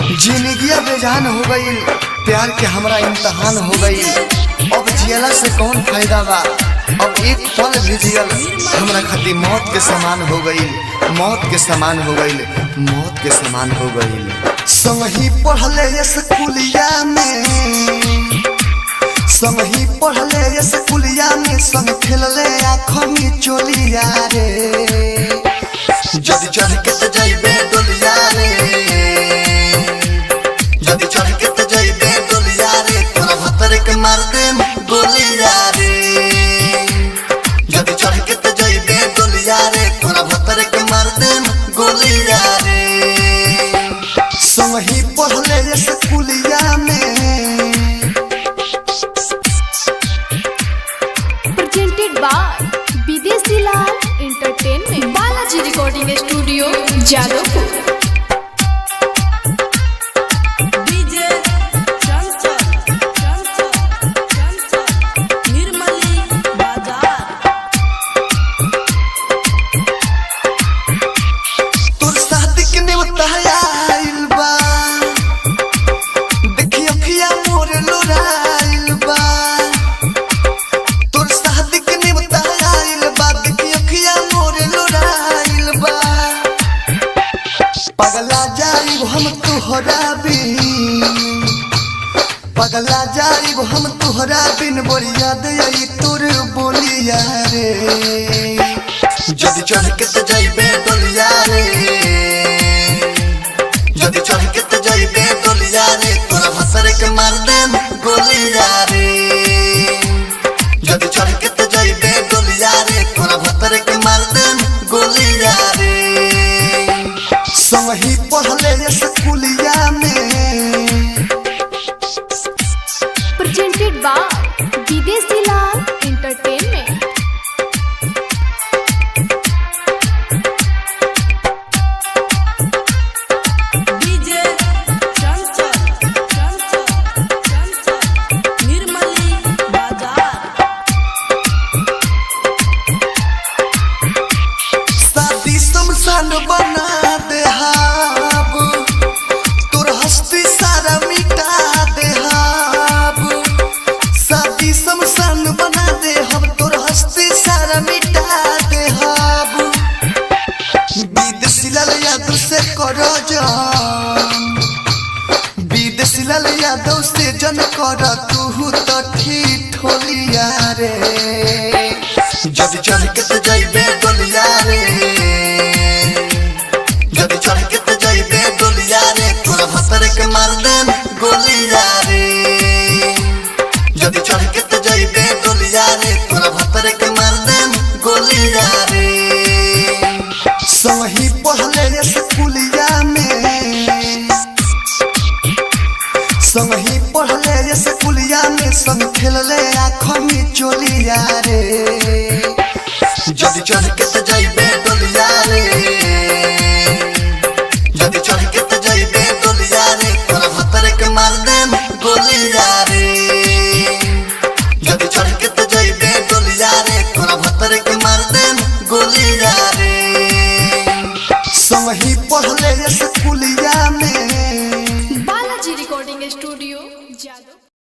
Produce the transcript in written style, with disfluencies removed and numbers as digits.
जिंदगिया बेजान हो गई, प्यार के हमरा इम्तहान हो गई। अब जियला से कौन फायदा बा, अब एक पल भी जियल हमरा खातिर मौत के समान हो गई, मौत के समान हो गई, मौत के समान हो गई। संगही पढ़ले स्कूलिया में, संगही पढ़ले स्कूलिया में, संग खेलले आँखों में चोलिया रे। जदी चढ़ के त जाइबे डोलिया रे, जदी चढ़ के त जाइबे डोलिया रे, तोरा भतर के मार देम गोलिया रे। जदी चढ़ के त जाइबे डोलिया रे, तोरा भतर के मार देम गोलिया रे। संगही पढ़ले स्कूलिया में। Presented by Videshi Lal entertainment, Balaji recording studio, Jadavpur. पगला जाइब हम तुहरा बिन, पगला जाइब हम तुहरा बिन, बड़ी याद आई तोर बोलिया रे। जदी चढ़ के त जाइबे डोलिया रे, जदी चढ़ के त जाइबे डोलिया रे, तोरा भसर के मार देम गोलिया रे। जदी चढ़ के त जाइबे डोलिया रे, तोरा भसर के मार देम गोलिया रे। संगही पढ़ले स्कूलिया में। Presented by Videshi Lal entertainment. शादी शमशान बना दे हाब, तोर हस्ती सारा मिटा दे हाब। शादी शमशान बना दे हम, तोर हस्ती सारा मिटा दे हाब। विदेशी लाल यादव से करो जान, विदेशी लाल यादव से जन कर तू तो ठिठोलिया रे। जदी चढ़ के त जाइबे डोलिया रे, जदी चढ़ के त जाइबे डोलिया रे, तोरा भतर के मार देम गोलिया रे। जदी चढ़ के त जाइबे डोलिया रे, तोरा भतर के मार देम गोलिया रे। संगही पढ़ले स्कूलिया में, संगही पढ़ले स्कूलिया में, संग खेलले आँखों में चोलिया रे। जदी चढ़ के त जाइबे डोलिया रे, जदी चढ़ के त जाइबे डोलिया रे, तोरा भतर के मार देम गोलिया रे। जदी चढ़ के त जाइबे डोलिया रे, तोरा भतर के मार देम गोलिया रे। संगही पढ़ले